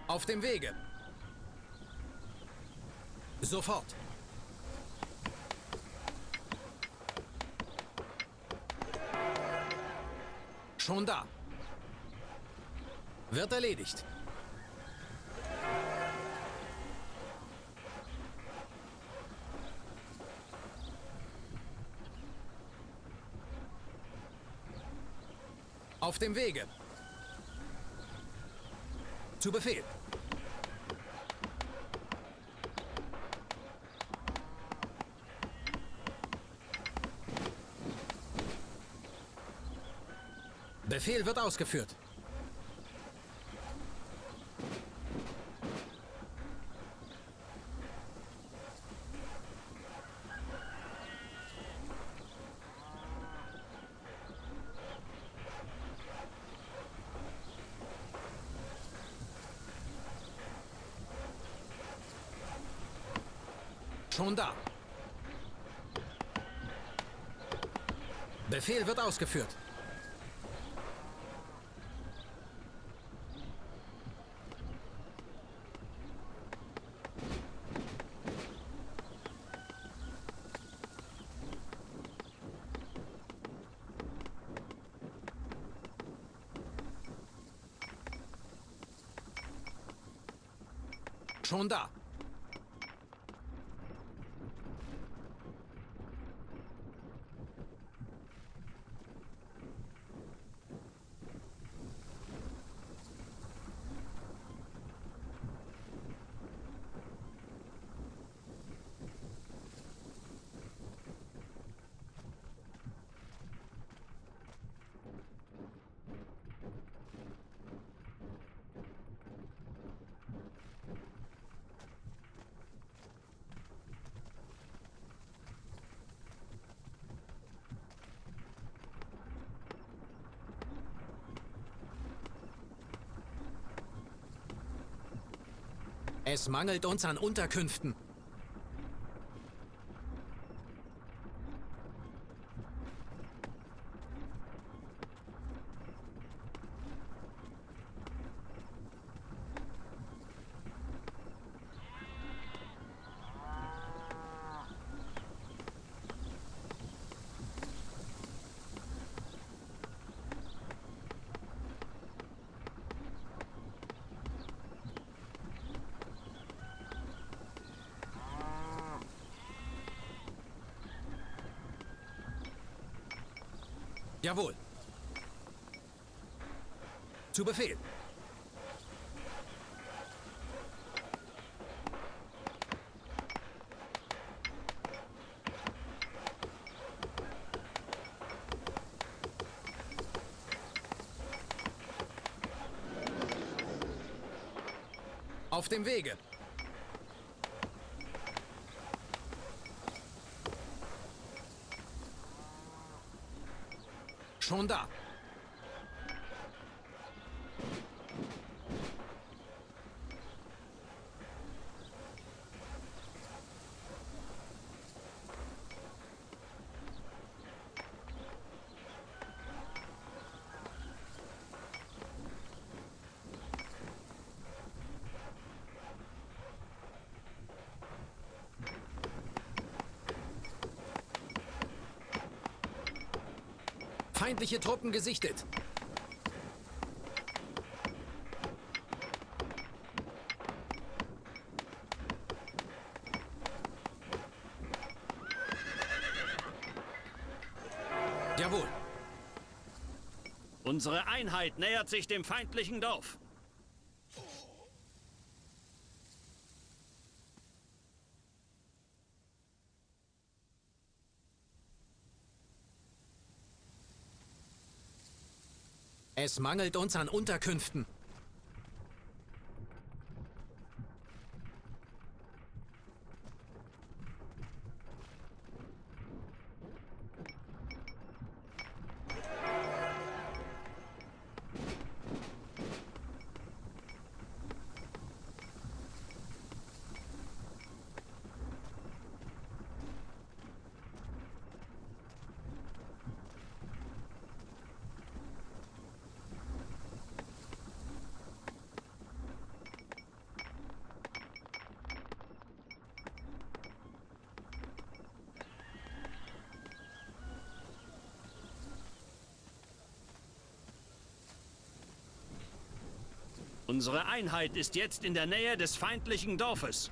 Auf dem Wege. Sofort. Schon da. Wird erledigt. Auf dem Wege. Zu Befehl. Befehl wird ausgeführt. Schon da. Befehl wird ausgeführt. Schon da. Es mangelt uns an Unterkünften. Jawohl. Zu Befehl. Auf dem Wege. Schon da. Feindliche Truppen gesichtet. Jawohl. Unsere Einheit nähert sich dem feindlichen Dorf. Es mangelt uns an Unterkünften. Unsere Einheit ist jetzt in der Nähe des feindlichen Dorfes.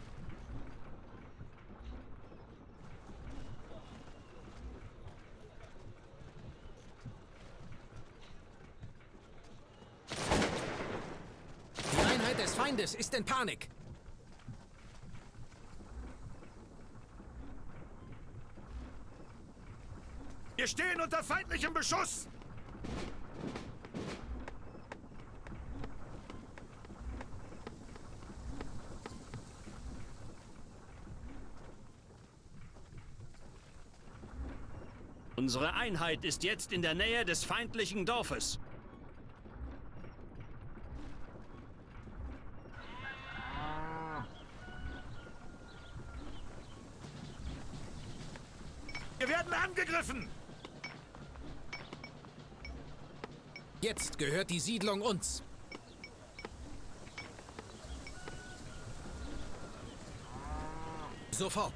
Die Einheit des Feindes ist in Panik. Wir stehen unter feindlichem Beschuss! Unsere Einheit ist jetzt in der Nähe des feindlichen Dorfes. Wir werden angegriffen! Jetzt gehört die Siedlung uns. Sofort.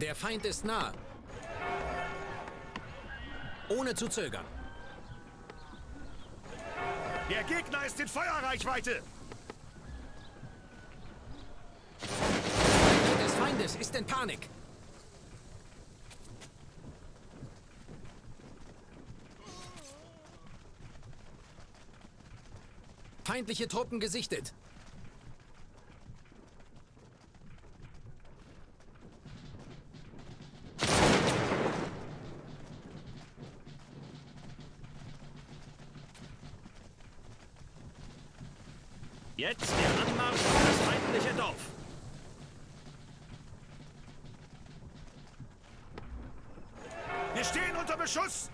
Der Feind ist nah. Ohne zu zögern. Der Gegner ist in Feuerreichweite! Die Einheit des Feindes ist in Panik. Feindliche Truppen gesichtet. Jetzt der Anmarsch auf das feindliche Dorf. Wir stehen unter Beschuss!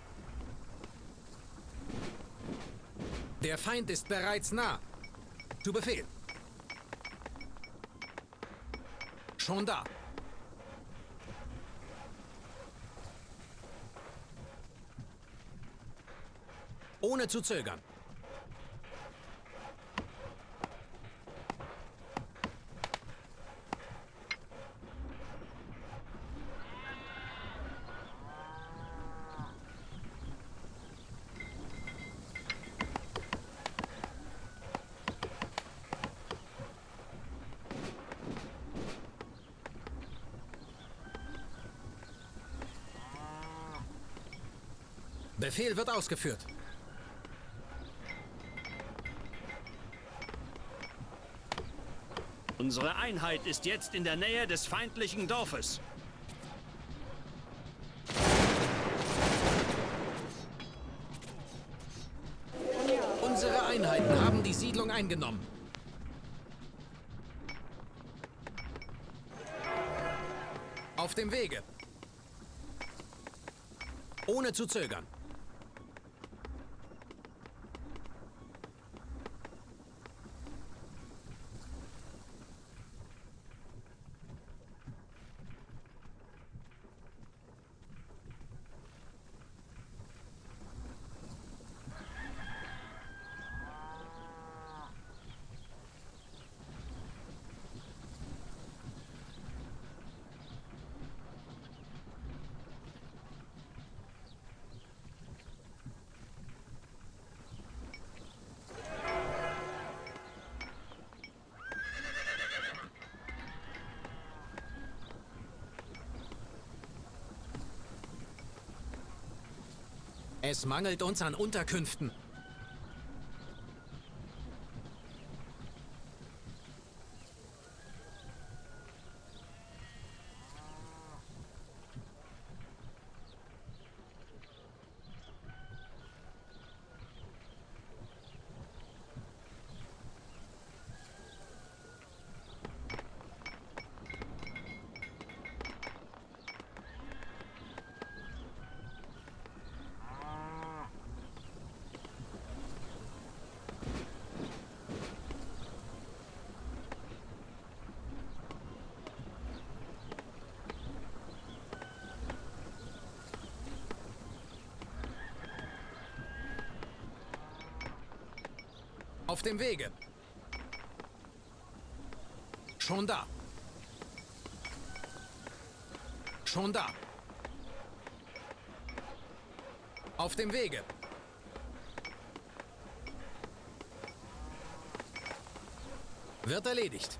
Der Feind ist bereits nah. Zu Befehl. Schon da. Ohne zu zögern. Befehl wird ausgeführt. Unsere Einheit ist jetzt in der Nähe des feindlichen Dorfes. Unsere Einheiten haben die Siedlung eingenommen. Auf dem Wege. Ohne zu zögern. Es mangelt uns an Unterkünften. Auf dem Wege. Schon da. Schon da. Auf dem Wege. Wird erledigt.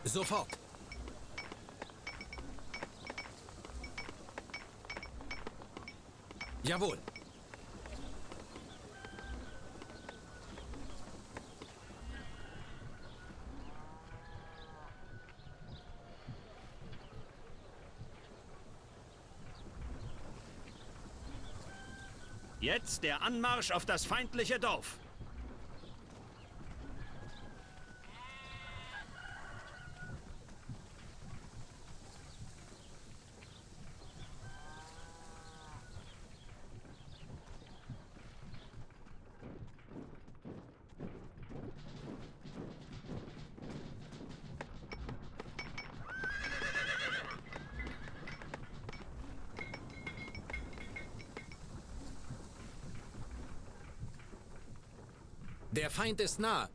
Sofort. Jawohl. Jetzt der Anmarsch auf das feindliche Dorf. Der Feind ist nah.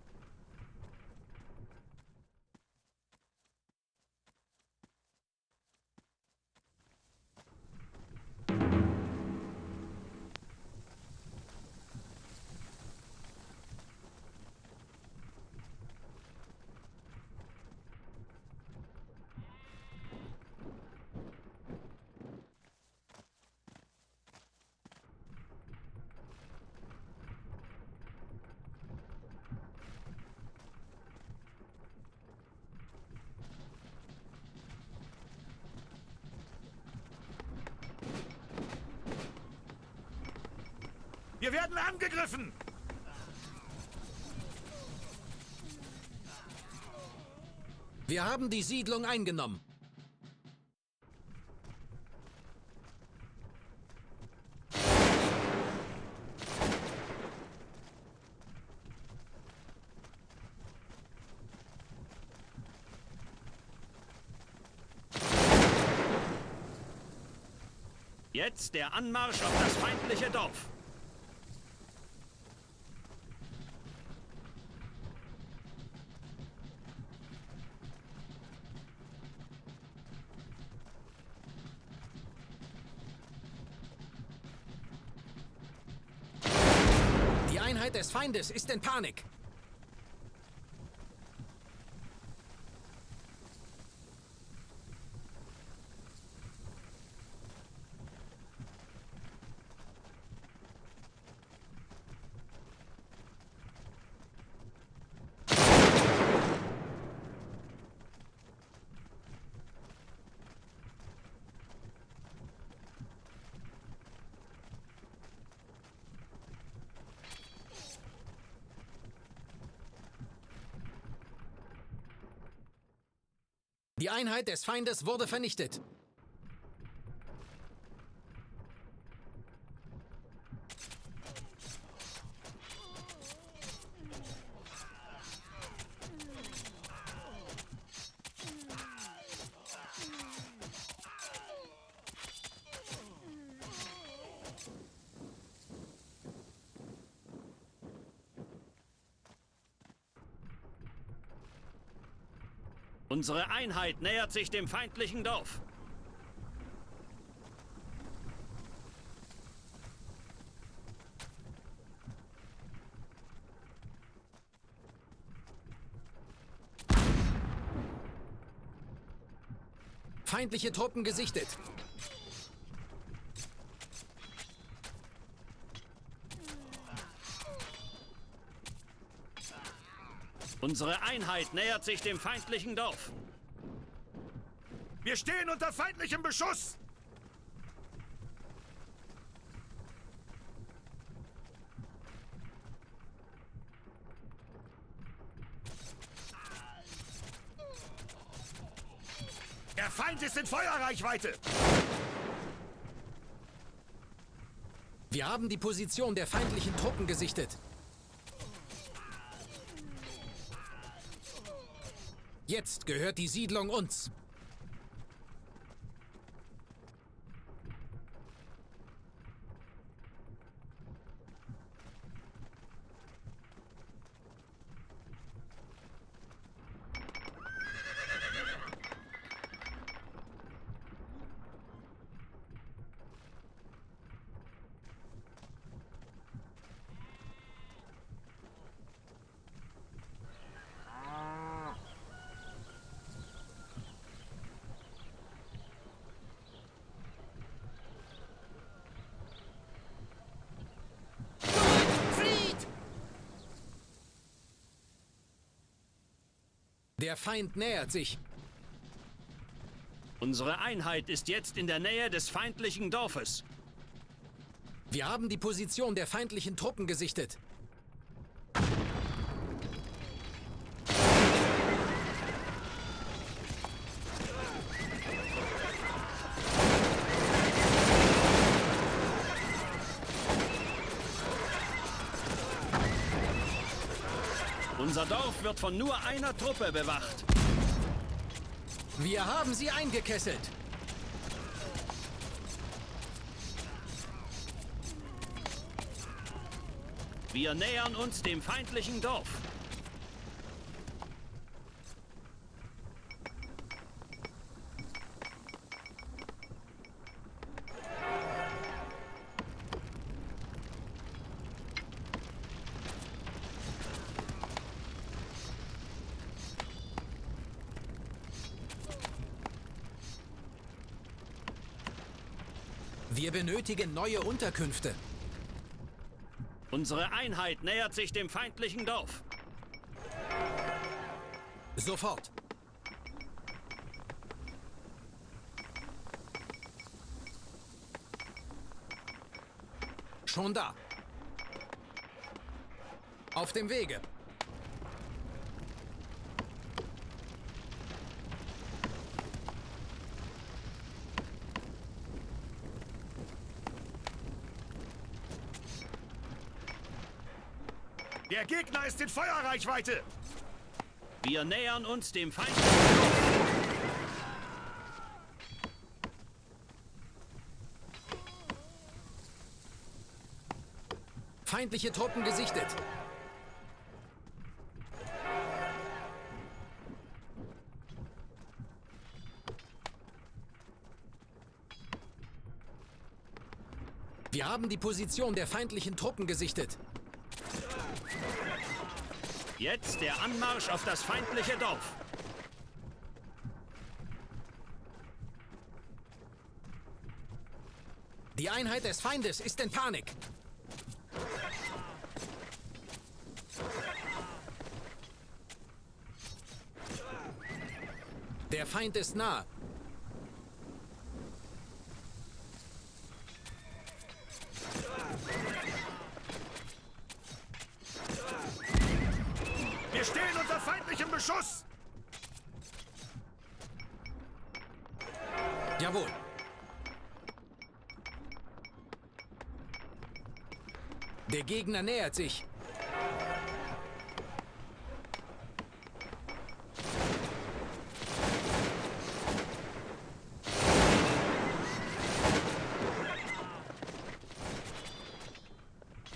Wir werden angegriffen! Wir haben die Siedlung eingenommen. Jetzt der Anmarsch auf das feindliche Dorf. Die Einheit des Feindes ist in Panik. Die Einheit des Feindes wurde vernichtet. Unsere Einheit nähert sich dem feindlichen Dorf. Feindliche Truppen gesichtet. Unsere Einheit nähert sich dem feindlichen Dorf. Wir stehen unter feindlichem Beschuss! Der Feind ist in Feuerreichweite! Wir haben die Position der feindlichen Truppen gesichtet. Jetzt gehört die Siedlung uns. Der Feind nähert sich. Unsere Einheit ist jetzt in der Nähe des feindlichen Dorfes. Wir haben die Position der feindlichen Truppen gesichtet. Unser Dorf wird von nur einer Truppe bewacht. Wir haben sie eingekesselt. Wir nähern uns dem feindlichen Dorf. Wir benötigen neue Unterkünfte. Unsere Einheit nähert sich dem feindlichen Dorf. Sofort. Schon da. Auf dem Wege. Der Gegner ist in Feuerreichweite! Wir nähern uns dem feindlichen Dorf. Feindliche Truppen gesichtet. Wir haben die Position der feindlichen Truppen gesichtet. Jetzt der Anmarsch auf das feindliche Dorf. Die Einheit des Feindes ist in Panik. Der Feind ist nah. Wir stehen unter feindlichem Beschuss! Der Gegner nähert sich.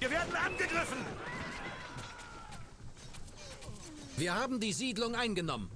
Wir werden angegriffen! Wir haben die Siedlung eingenommen.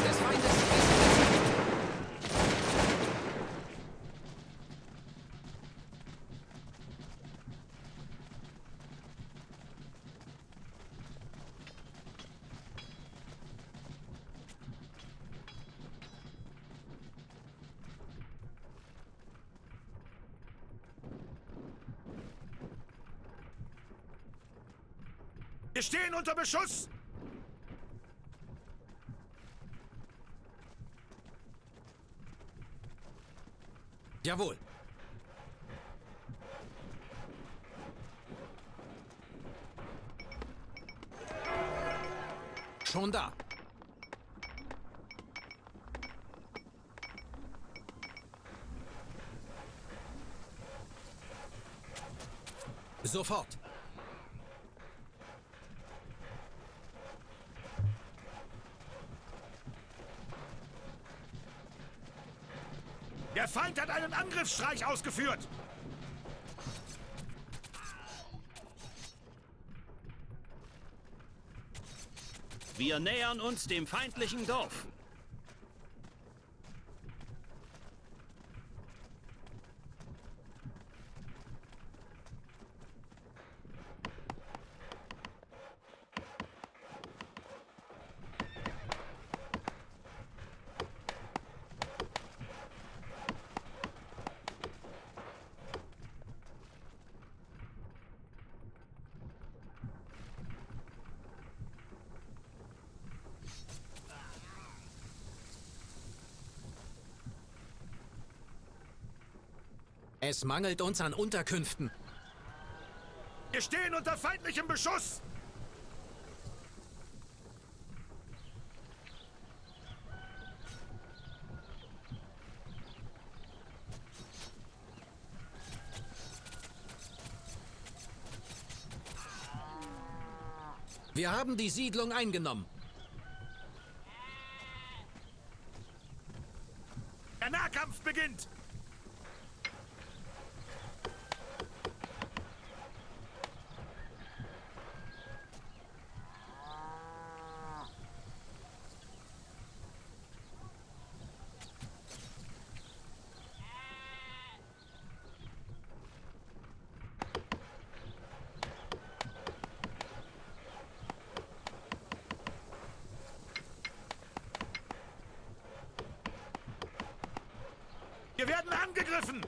Des Feindes ist Wir stehen unter Beschuss! Jawohl. Schon da. Sofort. Der Feind hat einen Angriffsstreich ausgeführt! Wir nähern uns dem feindlichen Dorf. Es mangelt uns an Unterkünften. Wir stehen unter feindlichem Beschuss! Wir haben die Siedlung eingenommen. Der Nahkampf beginnt! Wir werden angegriffen!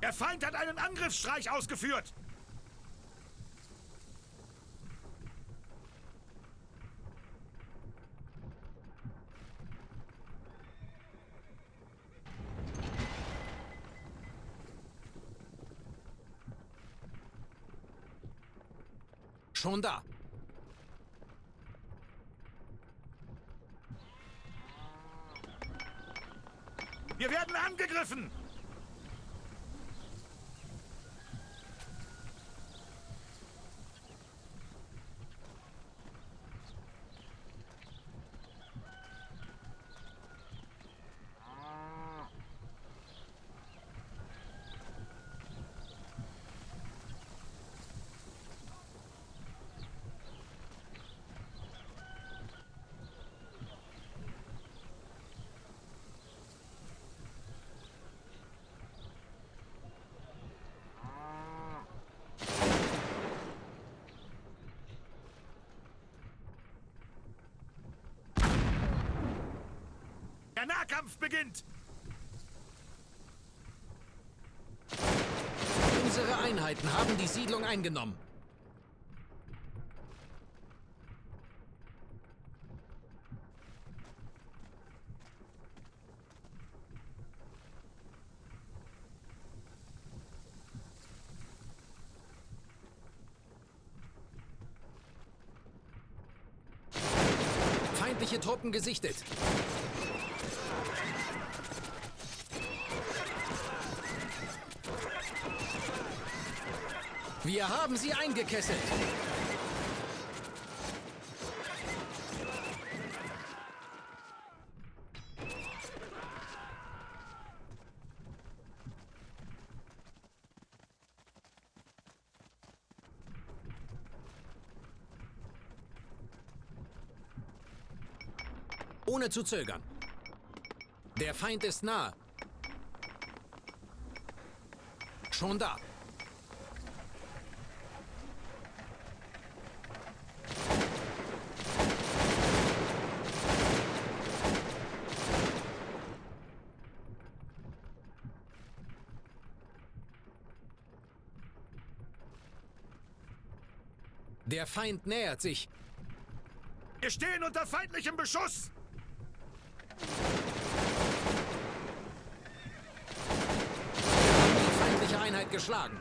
Der Feind hat einen Angriffsstreich ausgeführt! Schon da. Wir werden angegriffen! Der Nahkampf beginnt! Unsere Einheiten haben die Siedlung eingenommen. Feindliche Truppen gesichtet. Wir haben sie eingekesselt. Ohne zu zögern. Der Feind ist nah. Schon da. Der Feind nähert sich. Wir stehen unter feindlichem Beschuss! Die feindliche Einheit geschlagen.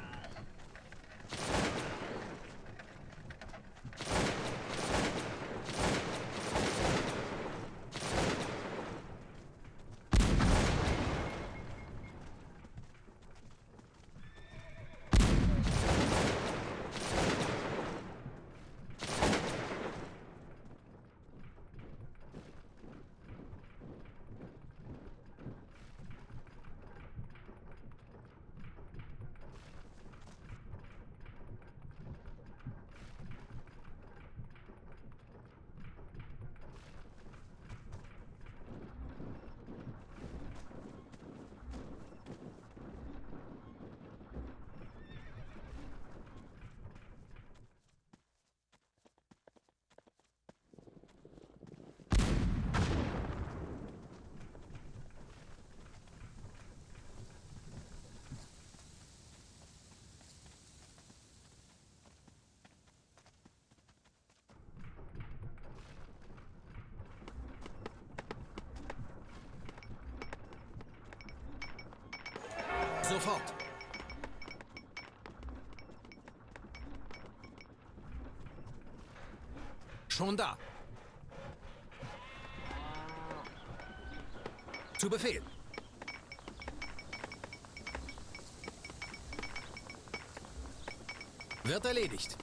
Sofort. Schon da. Zu Befehl. Wird erledigt.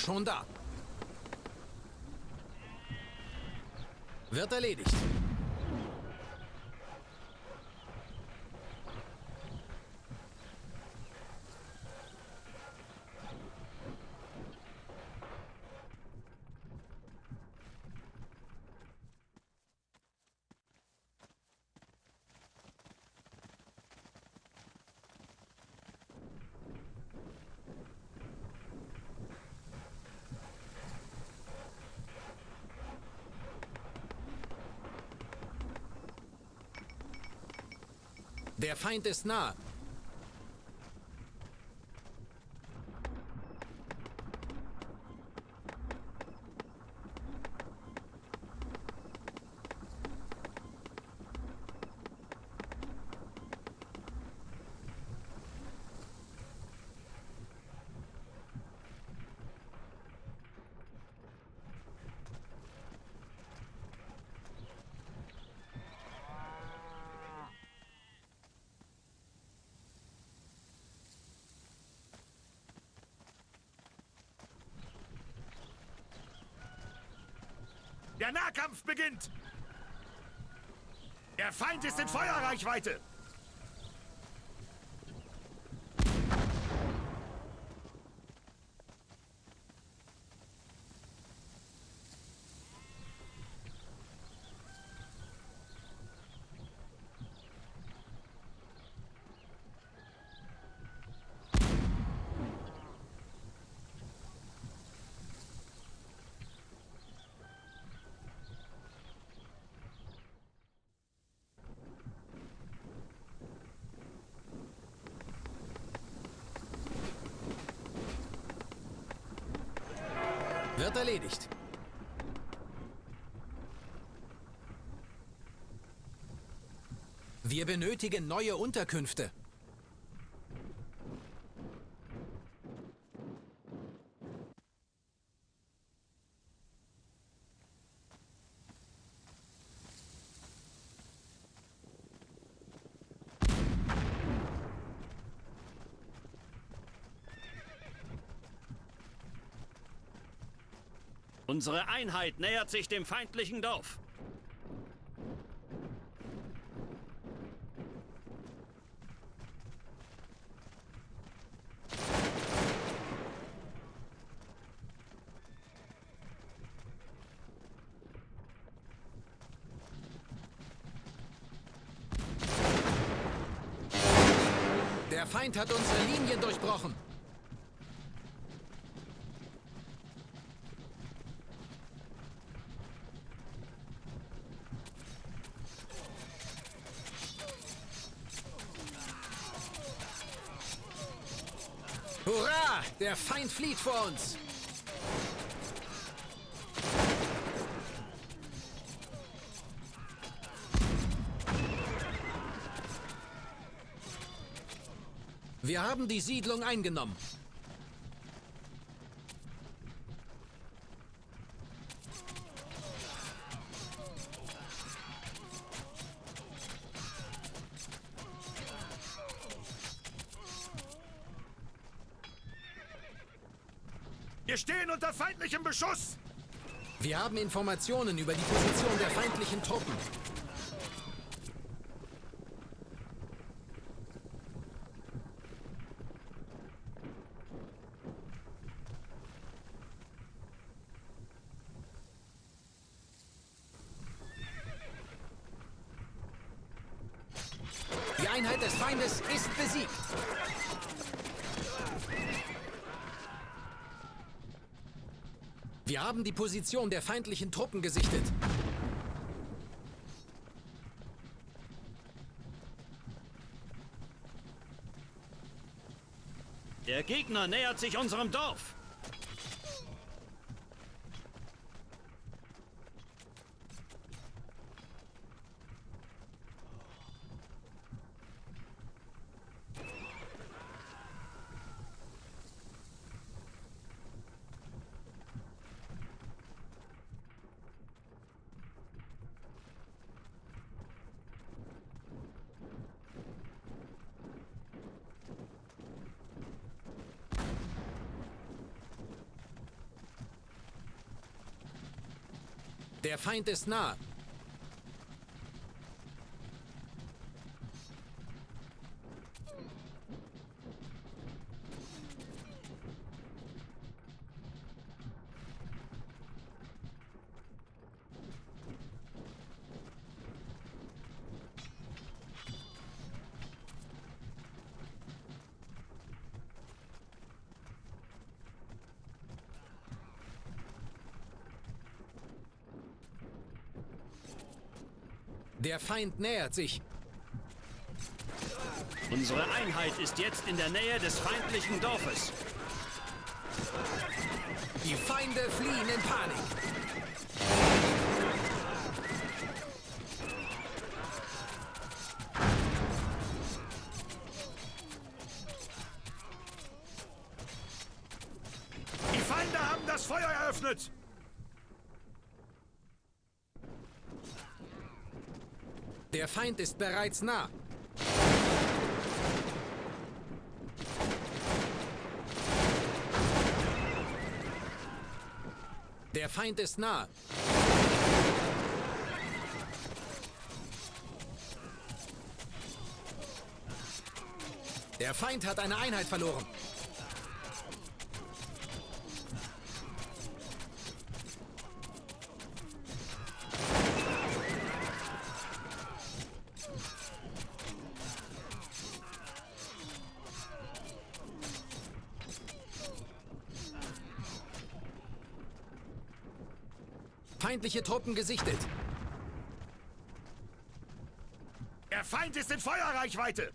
Schon da. Wird erledigt. Der Feind ist nah. Der Nahkampf beginnt! Der Feind ist in Feuerreichweite! Wird erledigt. Wir benötigen neue Unterkünfte. Unsere Einheit nähert sich dem feindlichen Dorf. Der Feind hat unsere Linien durchbrochen. Hurra! Der Feind flieht vor uns! Wir haben die Siedlung eingenommen. Wir stehen unter feindlichem Beschuss! Wir haben Informationen über die Position der feindlichen Truppen. Die Einheit des Feindes ist besiegt. Wir haben die Position der feindlichen Truppen gesichtet. Der Gegner nähert sich unserem Dorf. Der Feind ist nah. Der Feind nähert sich. Unsere Einheit ist jetzt in der Nähe des feindlichen Dorfes. Die Feinde fliehen in Panik. Die Feinde haben das Feuer eröffnet! Der Feind ist bereits nah. Der Feind ist nah. Der Feind hat eine Einheit verloren. Feindliche Truppen gesichtet. Der Feind ist in Feuerreichweite.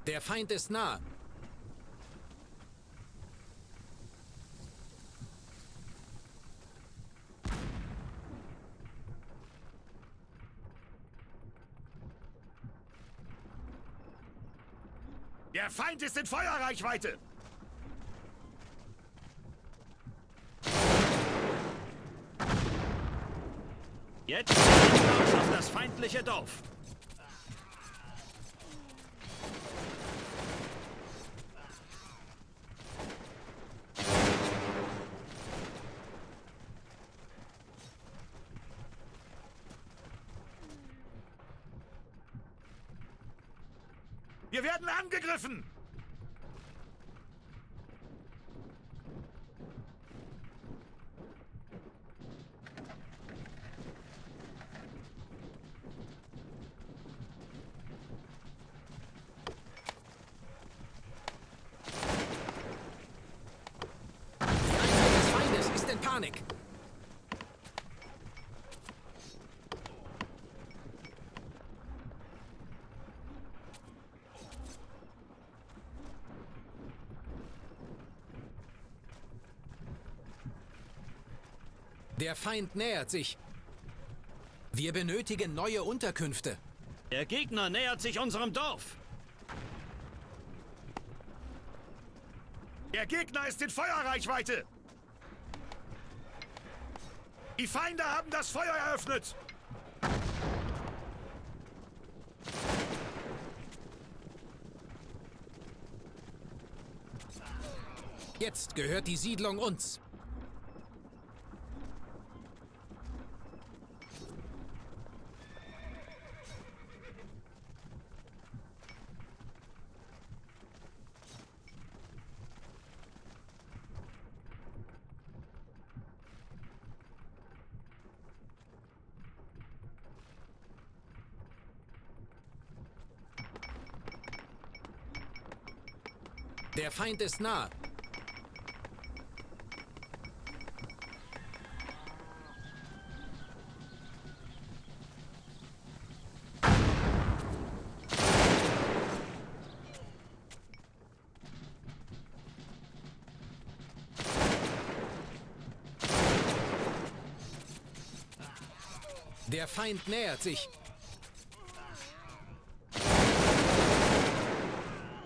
Der Feind ist nah. Der Feind ist in Feuerreichweite. Jetzt Marsch auf das feindliche Dorf. Wir werden angegriffen! Die Einheit des Feindes ist in Panik. Der Feind nähert sich. Wir benötigen neue Unterkünfte. Der Gegner nähert sich unserem Dorf. Der Gegner ist in Feuerreichweite. Die Feinde haben das Feuer eröffnet. Jetzt gehört die Siedlung uns. Der Feind ist nah. Der Feind nähert sich.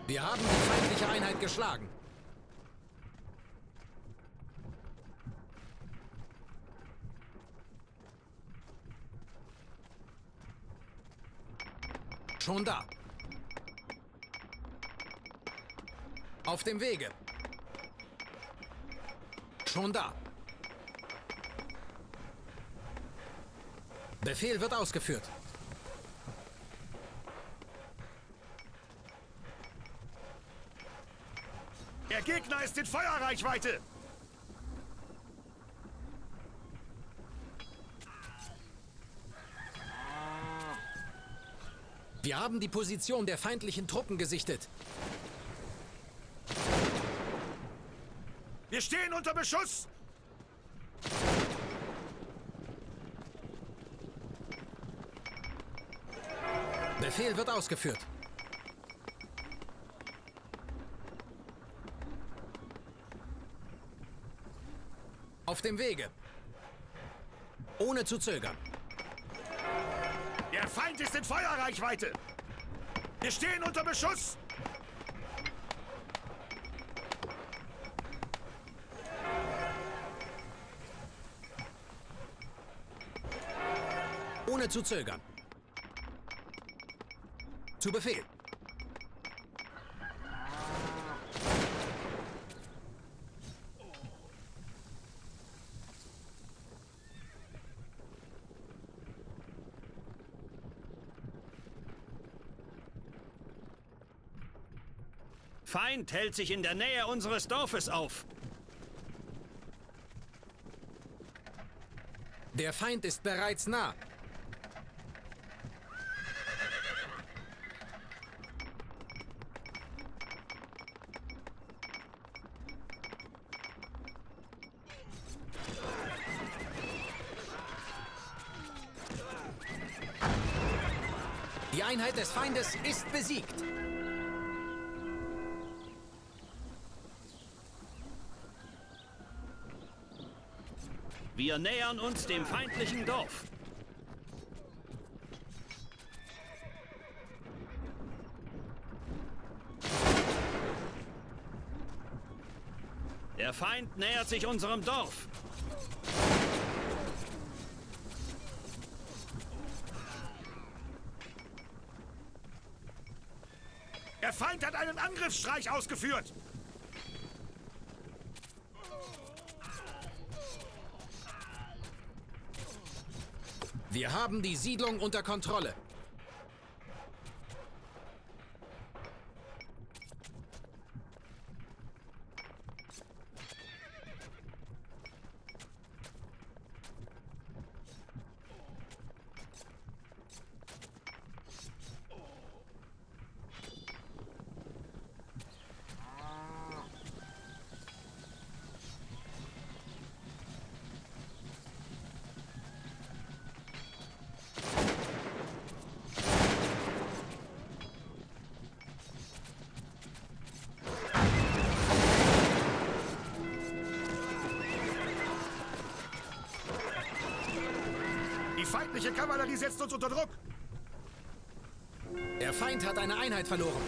Wir haben die feindliche Einheit geschlagen. Schon da. Auf dem Wege. Schon da. Befehl wird ausgeführt. Der Gegner ist in Feuerreichweite. Wir haben die Position der feindlichen Truppen gesichtet. Wir stehen unter Beschuss. Befehl wird ausgeführt. Auf dem Wege. Ohne zu zögern. Der Feind ist in Feuerreichweite. Wir stehen unter Beschuss. ohne zu zögern. Zu Befehl. Feind hält sich in der Nähe unseres Dorfes auf. Der Feind ist bereits nah. Die Einheit des Feindes ist besiegt. Wir nähern uns dem feindlichen Dorf. Der Feind nähert sich unserem Dorf. Der Feind hat einen Angriffsstreich ausgeführt. Wir haben die Siedlung unter Kontrolle. Die feindliche Kavallerie setzt uns unter Druck. Der Feind hat eine Einheit verloren.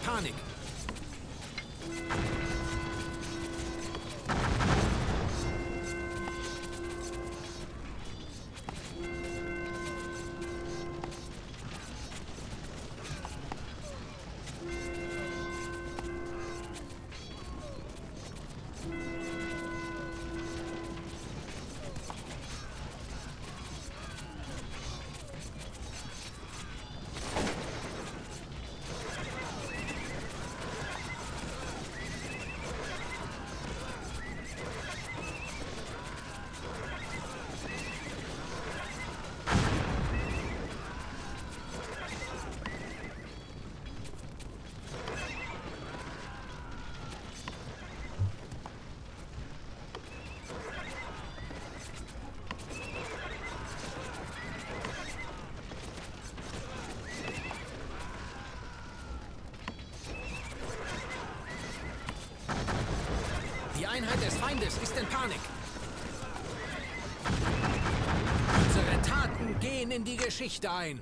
Panik. Die Einheit des Feindes ist in Panik. Unsere Taten gehen in die Geschichte ein.